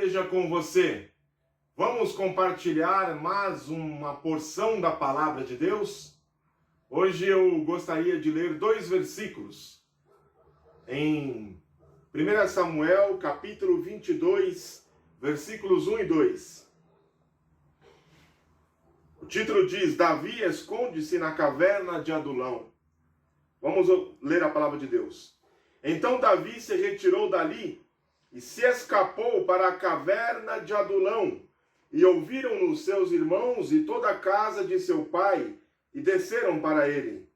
esteja com você. Vamos compartilhar mais uma porção da palavra de Deus? Hoje eu gostaria de ler 2 versículos. Em 1 Samuel, capítulo 22, versículos 1 e 2. O título diz: Davi esconde-se na caverna de Adulão. Vamos ler a palavra de Deus. Então Davi se retirou dali e se escapou para a caverna de Adulão. E ouviram-no seus irmãos e toda a casa de seu pai, e desceram para ele.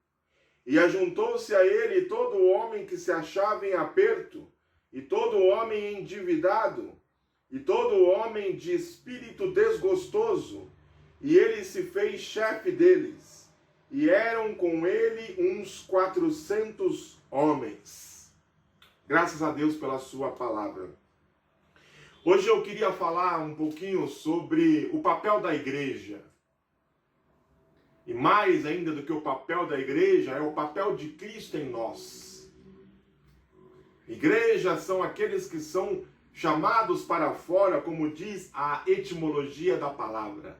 E ajuntou-se a ele todo homem que se achava em aperto, e todo homem endividado, e todo homem de espírito desgostoso, e ele se fez chefe deles, e eram com ele uns 400 homens. Graças a Deus pela sua palavra. Hoje eu queria falar um pouquinho sobre o papel da igreja. E mais ainda do que o papel da igreja, é o papel de Cristo em nós. Igrejas são aqueles que são chamados para fora, como diz a etimologia da palavra.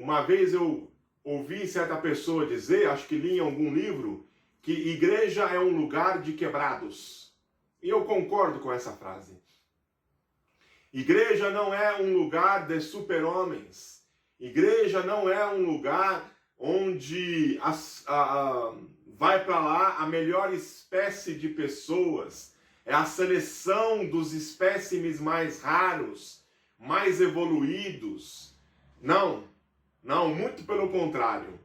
Uma vez eu ouvi certa pessoa dizer, acho que li em algum livro, que igreja é um lugar de quebrados. E eu concordo com essa frase. Igreja não é um lugar de super-homens. Igreja não é um lugar onde vai para lá a melhor espécie de pessoas. É a seleção dos espécimes mais raros, mais evoluídos. Não, muito pelo contrário.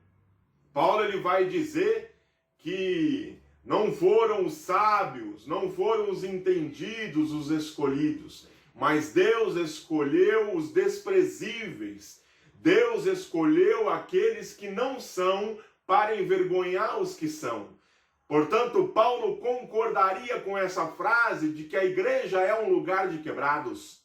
Paulo ele vai dizer que não foram os sábios, não foram os entendidos os escolhidos, mas Deus escolheu os desprezíveis. Deus escolheu aqueles que não são para envergonhar os que são. Portanto, Paulo concordaria com essa frase de que a igreja é um lugar de quebrados.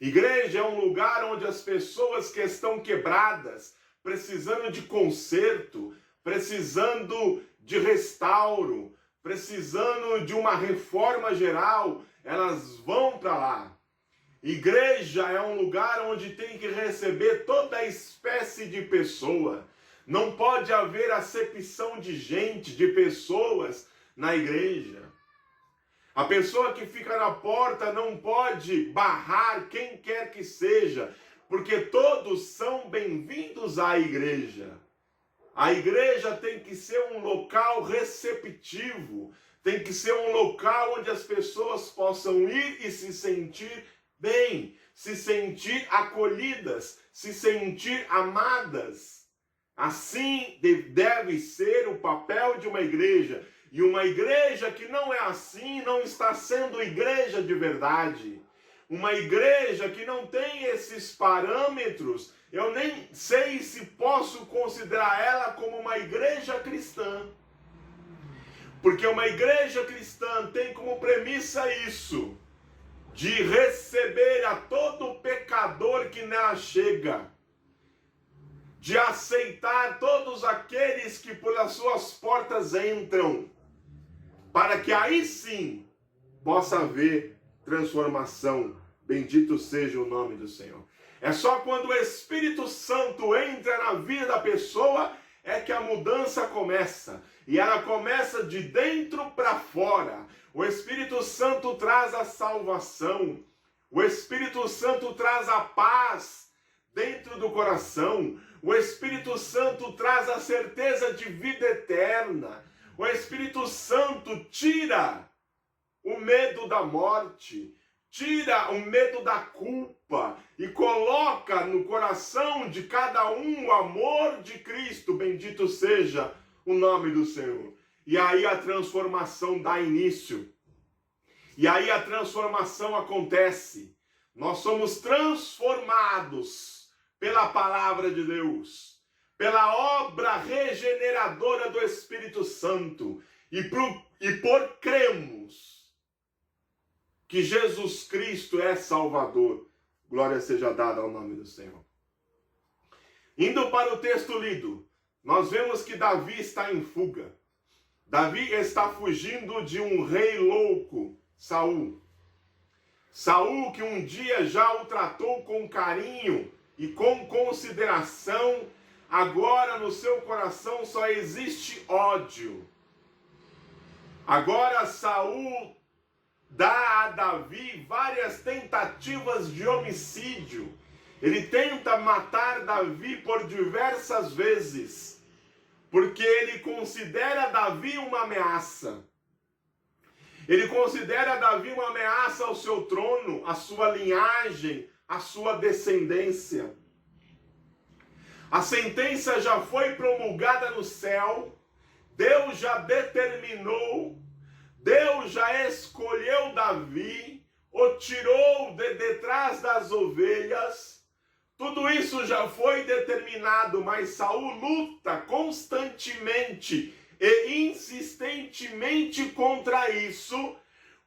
Igreja é um lugar onde as pessoas que estão quebradas, precisando de conserto, precisando de restauro, precisando de uma reforma geral, elas vão para lá. Igreja é um lugar onde tem que receber toda espécie de pessoa. Não pode haver acepção de gente, de pessoas na igreja. A pessoa que fica na porta não pode barrar quem quer que seja, porque todos são bem-vindos à igreja. A igreja tem que ser um local receptivo, tem que ser um local onde as pessoas possam ir e se sentir bem, se sentir acolhidas, se sentir amadas. Assim deve ser o papel de uma igreja. E uma igreja que não é assim, não está sendo igreja de verdade. Uma igreja que não tem esses parâmetros, eu nem sei se posso considerar ela como uma igreja cristã. Porque uma igreja cristã tem como premissa isso, de receber a todo pecador que nela chega, de aceitar todos aqueles que pelas suas portas entram, para que aí sim possa haver transformação. Bendito seja o nome do Senhor. É só quando o Espírito Santo entra na vida da pessoa é que a mudança começa. E ela começa de dentro para fora. O Espírito Santo traz a salvação. O Espírito Santo traz a paz dentro do coração. O Espírito Santo traz a certeza de vida eterna. O Espírito Santo tira o medo da morte, tira o medo da culpa e coloca no coração de cada um o amor de Cristo. Bendito seja o nome do Senhor. E aí a transformação dá início. E aí a transformação acontece. Nós somos transformados pela palavra de Deus, pela obra regeneradora do Espírito Santo. E por cremos que Jesus Cristo é Salvador. Glória seja dada ao nome do Senhor. Indo para o texto lido, nós vemos que Davi está em fuga. Davi está fugindo de um rei louco, Saul. Saul, que um dia já o tratou com carinho e com consideração, agora no seu coração só existe ódio. Agora Saul dá a Davi várias tentativas de homicídio. Ele tenta matar Davi por diversas vezes, porque ele considera Davi uma ameaça. Ele considera Davi uma ameaça ao seu trono, à sua linhagem, à sua descendência. A sentença já foi promulgada no céu, Deus já determinou, Deus já escolheu Davi, o tirou de detrás das ovelhas. Tudo isso já foi determinado, mas Saul luta constantemente e insistentemente contra isso,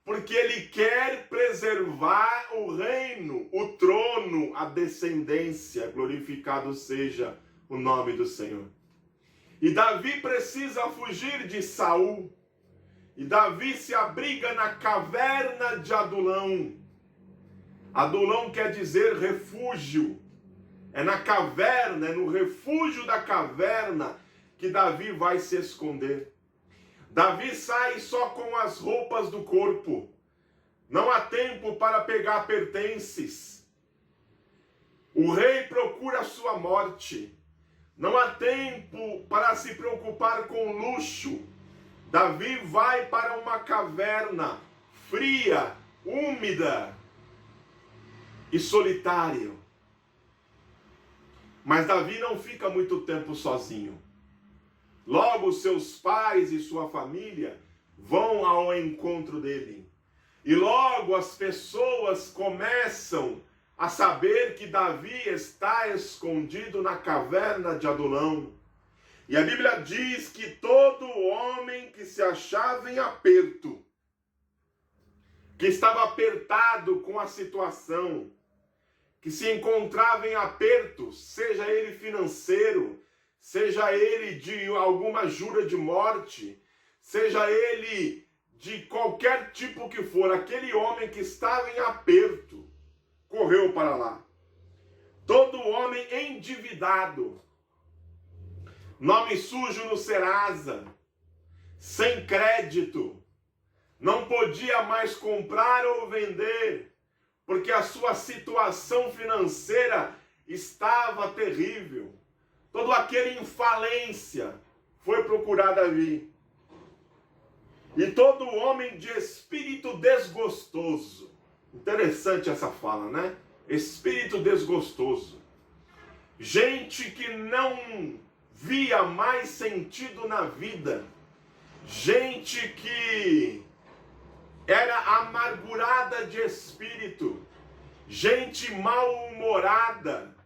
porque ele quer preservar o reino, o trono, a descendência. Glorificado seja o nome do Senhor. E Davi precisa fugir de Saul. E Davi se abriga na caverna de Adulão. Adulão quer dizer refúgio. É na caverna, é no refúgio da caverna que Davi vai se esconder. Davi sai só com as roupas do corpo. Não há tempo para pegar pertences. O rei procura sua morte. Não há tempo para se preocupar com luxo. Davi vai para uma caverna fria, úmida e solitária. Mas Davi não fica muito tempo sozinho. Logo, seus pais e sua família vão ao encontro dele. E logo as pessoas começam a saber que Davi está escondido na caverna de Adulão. E a Bíblia diz que todo homem que se achava em aperto, que estava apertado com a situação, que se encontrava em aperto, seja ele financeiro, seja ele de alguma jura de morte, seja ele de qualquer tipo que for, aquele homem que estava em aperto, correu para lá. Todo homem endividado, nome sujo no Serasa, sem crédito, não podia mais comprar ou vender, porque a sua situação financeira estava terrível. Todo aquele em falência foi procurar Davi. E todo homem de espírito desgostoso. Interessante essa fala, né? Espírito desgostoso. Gente que não via mais sentido na vida. Gente que era amargurada de espírito. Gente mal-humorada.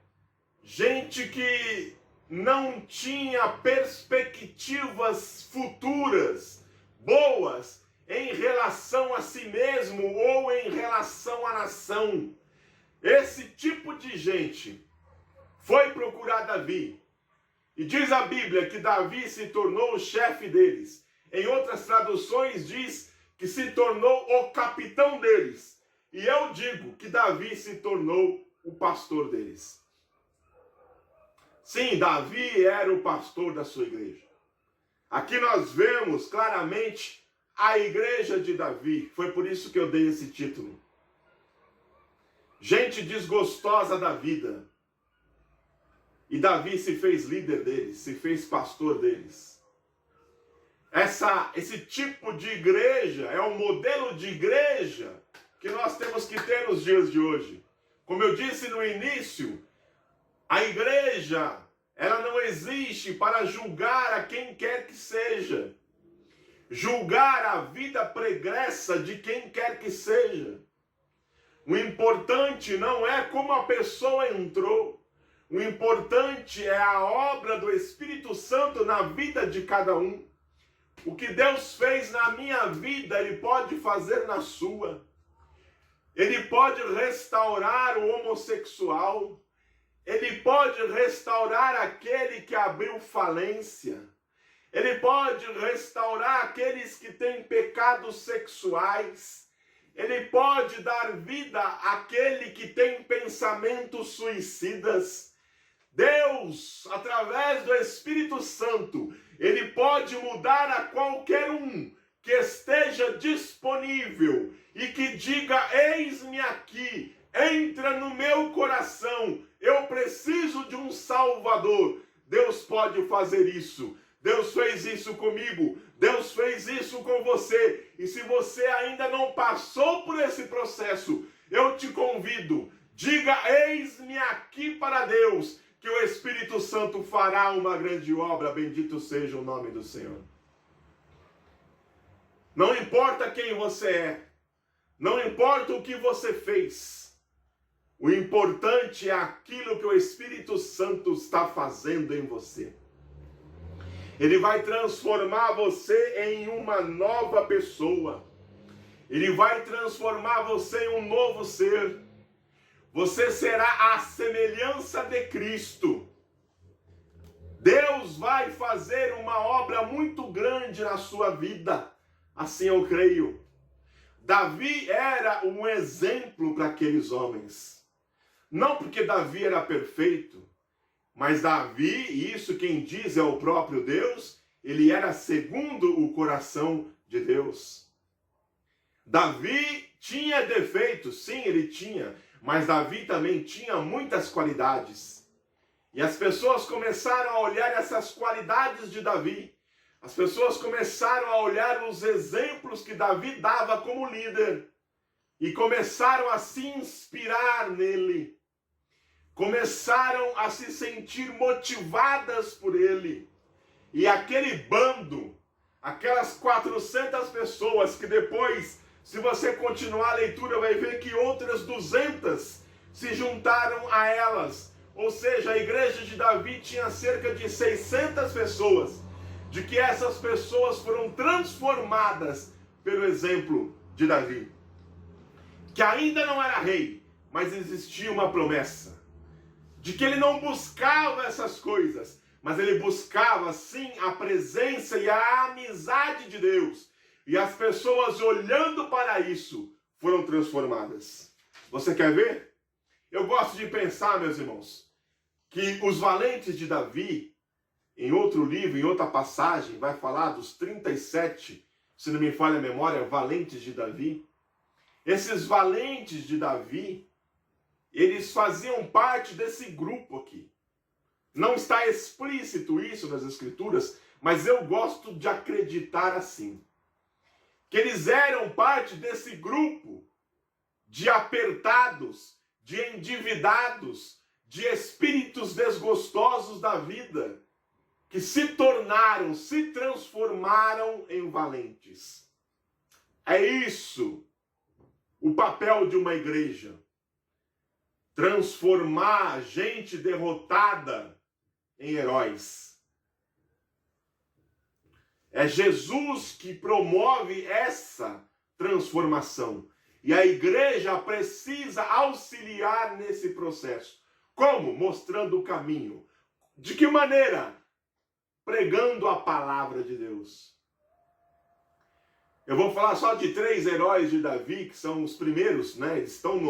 Gente que não tinha perspectivas futuras boas em relação a si mesmo ou em relação à nação. Esse tipo de gente foi procurar Davi. E diz a Bíblia que Davi se tornou o chefe deles. Em outras traduções diz que se tornou o capitão deles. E eu digo que Davi se tornou o pastor deles. Sim, Davi era o pastor da sua igreja. Aqui nós vemos claramente a igreja de Davi. Foi por isso que eu dei esse título. Gente desgostosa da vida. E Davi se fez líder deles, se fez pastor deles. Esse tipo de igreja é um modelo de igreja que nós temos que ter nos dias de hoje. Como eu disse no início, a igreja, ela não existe para julgar a quem quer que seja. Julgar a vida pregressa de quem quer que seja. O importante não é como a pessoa entrou. O importante é a obra do Espírito Santo na vida de cada um. O que Deus fez na minha vida, Ele pode fazer na sua. Ele pode restaurar o homossexual. Ele pode restaurar aquele que abriu falência. Ele pode restaurar aqueles que têm pecados sexuais. Ele pode dar vida àquele que tem pensamentos suicidas. Deus, através do Espírito Santo, ele pode mudar a qualquer um que esteja disponível e que diga: eis-me aqui, entra no meu coração, eu preciso de um Salvador. Deus pode fazer isso. Deus fez isso comigo, Deus fez isso com você. E se você ainda não passou por esse processo, eu te convido, diga: eis-me aqui para Deus, que o Espírito Santo fará uma grande obra. Bendito seja o nome do Senhor. Não importa quem você é, não importa o que você fez, o importante é aquilo que o Espírito Santo está fazendo em você. Ele vai transformar você em uma nova pessoa. Ele vai transformar você em um novo ser. Você será a semelhança de Cristo. Deus vai fazer uma obra muito grande na sua vida. Assim eu creio. Davi era um exemplo para aqueles homens. Não porque Davi era perfeito, mas Davi, e isso quem diz é o próprio Deus, ele era segundo o coração de Deus. Davi tinha defeitos, sim, ele tinha, mas Davi também tinha muitas qualidades. E as pessoas começaram a olhar essas qualidades de Davi. As pessoas começaram a olhar os exemplos que Davi dava como líder. E começaram a se inspirar nele. Começaram a se sentir motivadas por ele. E aquele bando, aquelas 400 pessoas que depois, se você continuar a leitura, vai ver que outras 200 se juntaram a elas. Ou seja, a igreja de Davi tinha cerca de 600 pessoas. De que essas pessoas foram transformadas pelo exemplo de Davi. Que ainda não era rei, mas existia uma promessa. De que ele não buscava essas coisas, mas ele buscava sim a presença e a amizade de Deus. E as pessoas olhando para isso foram transformadas. Você quer ver? Eu gosto de pensar, meus irmãos, que os valentes de Davi, em outro livro, em outra passagem, vai falar dos 37, se não me falha a memória, valentes de Davi. Esses valentes de Davi, eles faziam parte desse grupo aqui. Não está explícito isso nas Escrituras, mas eu gosto de acreditar assim. Que eles eram parte desse grupo de apertados, de endividados, de espíritos desgostosos da vida, que se tornaram, se transformaram em valentes. É isso o papel de uma igreja. Transformar gente derrotada em heróis. É Jesus que promove essa transformação. E a igreja precisa auxiliar nesse processo. Como? Mostrando o caminho. De que maneira? Pregando a palavra de Deus. Eu vou falar só de 3 heróis de Davi, que são os primeiros, né? Eles estão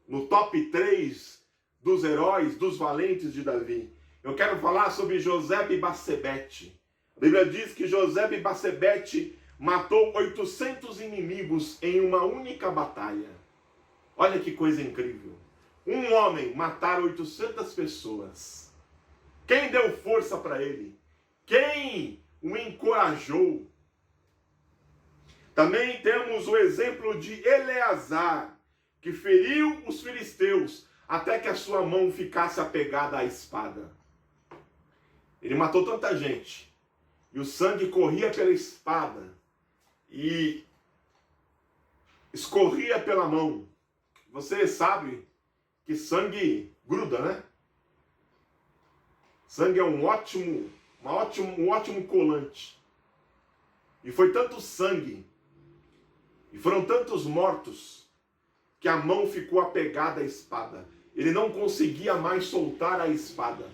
no top 3 dos heróis, dos valentes de Davi. Eu quero falar sobre José e Batsebete. A Bíblia diz que José e Batsebete matou 800 inimigos em uma única batalha. Olha que coisa incrível. Um homem matar 800 pessoas. Quem deu força para ele? Quem o encorajou? Também temos o exemplo de Eleazar, que feriu os filisteus até que a sua mão ficasse apegada à espada. Ele matou tanta gente, e o sangue corria pela espada, e escorria pela mão. Você sabe que sangue gruda, né? Sangue é um ótimo colante. E foi tanto sangue, e foram tantos mortos, que a mão ficou apegada à espada. Ele não conseguia mais soltar a espada.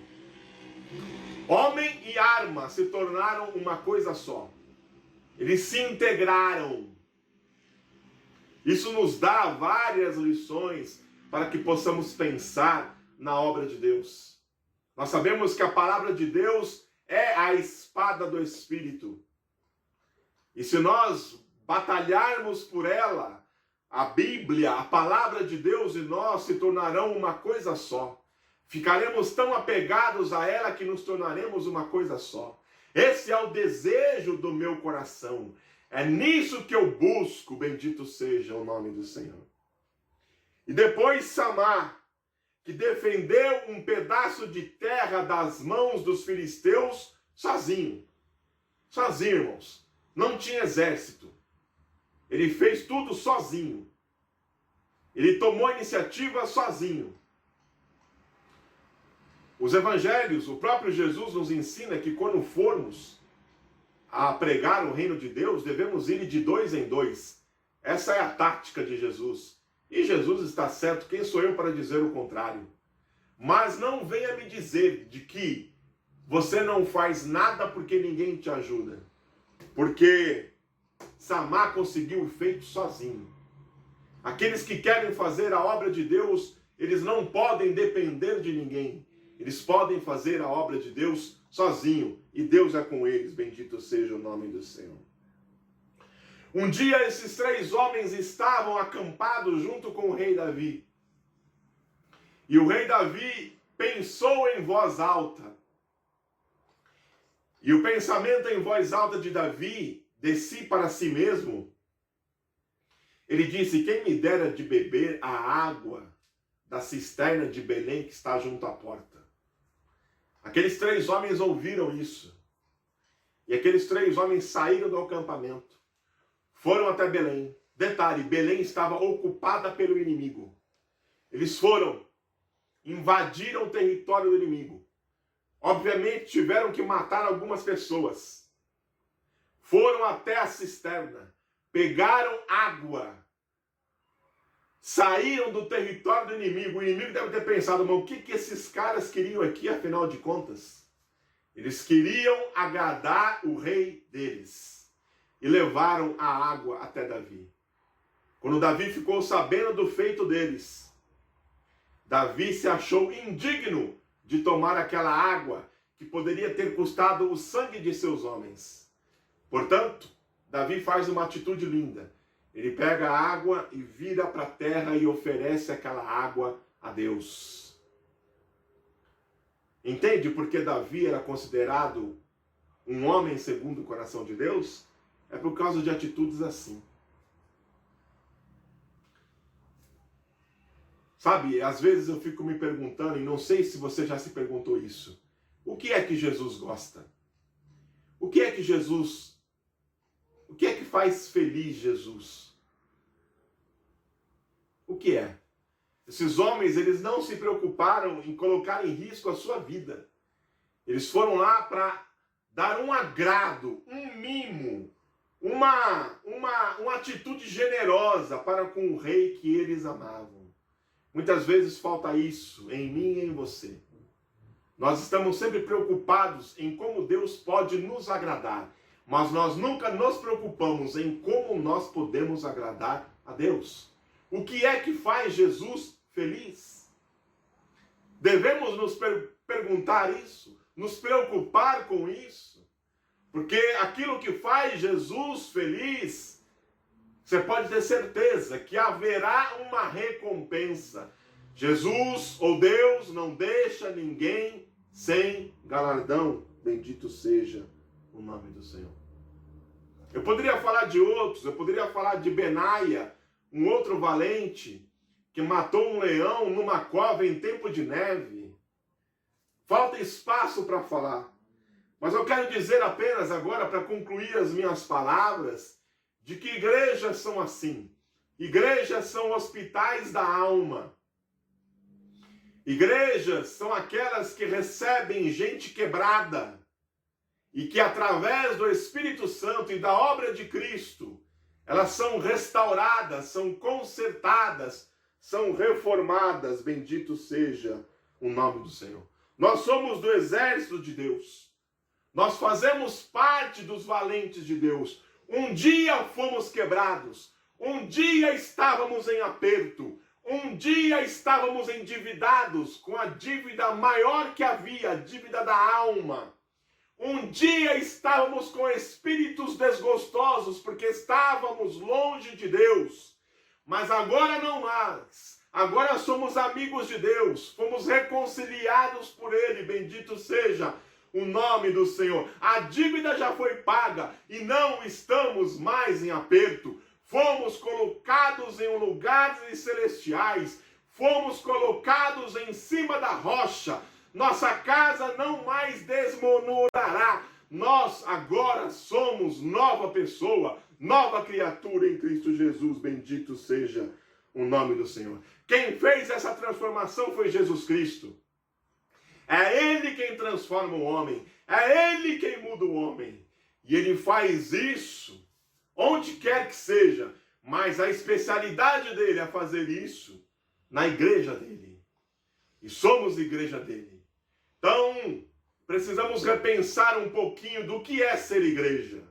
Homem e arma se tornaram uma coisa só. Eles se integraram. Isso nos dá várias lições para que possamos pensar na obra de Deus. Nós sabemos que a palavra de Deus é a espada do Espírito. E se nós batalharmos por ela, a Bíblia, a palavra de Deus e nós se tornarão uma coisa só. Ficaremos tão apegados a ela que nos tornaremos uma coisa só. Esse é o desejo do meu coração. É nisso que eu busco, bendito seja o nome do Senhor. E depois Samá, que defendeu um pedaço de terra das mãos dos filisteus sozinho. Sozinho, irmãos. Não tinha exército. Ele fez tudo sozinho. Ele tomou a iniciativa sozinho. Os evangelhos, o próprio Jesus nos ensina que quando formos a pregar o reino de Deus, devemos ir de 2 em 2. Essa é a tática de Jesus. E Jesus está certo, quem sou eu para dizer o contrário? Mas não venha me dizer de que você não faz nada porque ninguém te ajuda. Porque Samá conseguiu o feito sozinho. Aqueles que querem fazer a obra de Deus, eles não podem depender de ninguém. Eles podem fazer a obra de Deus sozinho. E Deus é com eles. Bendito seja o nome do Senhor. Um dia esses 3 homens estavam acampados junto com o rei Davi. E o rei Davi pensou em voz alta. E o pensamento em voz alta de Davi, de si para si mesmo, ele disse: quem me dera de beber a água da cisterna de Belém que está junto à porta. Aqueles 3 homens ouviram isso. E aqueles 3 homens saíram do acampamento. Foram até Belém. Detalhe, Belém estava ocupada pelo inimigo. Eles foram, invadiram o território do inimigo. Obviamente tiveram que matar algumas pessoas. Foram até a cisterna. Pegaram água. Saíram do território do inimigo. O inimigo deve ter pensado: mas o que esses caras queriam aqui, afinal de contas? Eles queriam agradar o rei deles. E levaram a água até Davi. Quando Davi ficou sabendo do feito deles, Davi se achou indigno de tomar aquela água que poderia ter custado o sangue de seus homens. Portanto, Davi faz uma atitude linda. Ele pega a água e vira para a terra e oferece aquela água a Deus. Entende por que Davi era considerado um homem segundo o coração de Deus? É por causa de atitudes assim. Sabe, às vezes eu fico me perguntando, e não sei se você já se perguntou isso: o que é que Jesus gosta? O que é que faz feliz Jesus? O que é? Esses homens, eles não se preocuparam em colocar em risco a sua vida. Eles foram lá para dar um agrado, um mimo, uma atitude generosa para com o rei que eles amavam. Muitas vezes falta isso em mim e em você. Nós estamos sempre preocupados em como Deus pode nos agradar, mas nós nunca nos preocupamos em como nós podemos agradar a Deus. O que é que faz Jesus feliz? Devemos nos perguntar isso, nos preocupar com isso, porque aquilo que faz Jesus feliz, você pode ter certeza que haverá uma recompensa. Jesus, ou Deus, não deixa ninguém sem galardão. Bendito seja o nome do Senhor. Eu poderia falar de outros, eu poderia falar de Benaia, um outro valente, que matou um leão numa cova em tempo de neve. Falta espaço para falar. Mas eu quero dizer apenas agora, para concluir as minhas palavras, de que igrejas são assim. Igrejas são hospitais da alma. Igrejas são aquelas que recebem gente quebrada e que, através do Espírito Santo e da obra de Cristo, elas são restauradas, são consertadas, são reformadas. Bendito seja o nome do Senhor. Nós somos do exército de Deus. Nós fazemos parte dos valentes de Deus. Um dia fomos quebrados. Um dia estávamos em aperto. Um dia estávamos endividados com a dívida maior que havia, a dívida da alma. Um dia estávamos com espíritos desgostosos porque estávamos longe de Deus. Mas agora não mais. Agora somos amigos de Deus. Fomos reconciliados por Ele. Bendito seja o nome do Senhor. A dívida já foi paga e não estamos mais em aperto. Fomos colocados em lugares celestiais. Fomos colocados em cima da rocha. Nossa casa não mais desmoronará. Nós agora somos nova pessoa, nova criatura em Cristo Jesus. Bendito seja o nome do Senhor. Quem fez essa transformação foi Jesus Cristo. É Ele quem transforma o homem. É Ele quem muda o homem. E Ele faz isso onde quer que seja. Mas a especialidade dele é fazer isso na igreja dele. E somos igreja dele. Então, precisamos repensar um pouquinho do que é ser igreja.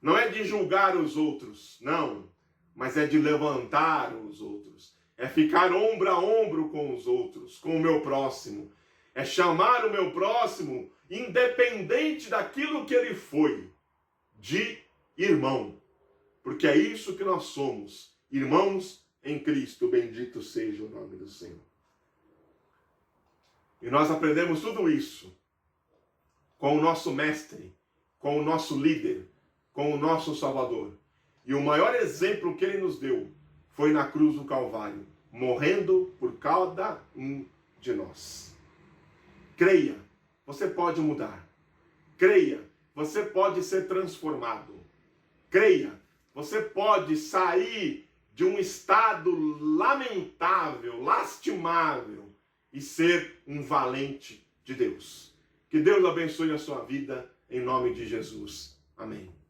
Não é de julgar os outros, não. Mas é de levantar os outros. É ficar ombro a ombro com os outros, com o meu próximo. É chamar o meu próximo, independente daquilo que ele foi, de irmão. Porque é isso que nós somos, irmãos em Cristo. Bendito seja o nome do Senhor. E nós aprendemos tudo isso com o nosso mestre, com o nosso líder, com o nosso Salvador. E o maior exemplo que ele nos deu foi na cruz do Calvário, morrendo por cada um de nós. Creia, você pode mudar. Creia, você pode ser transformado. Creia, você pode sair de um estado lamentável, lastimável, e ser um valente de Deus. Que Deus abençoe a sua vida, em nome de Jesus. Amém.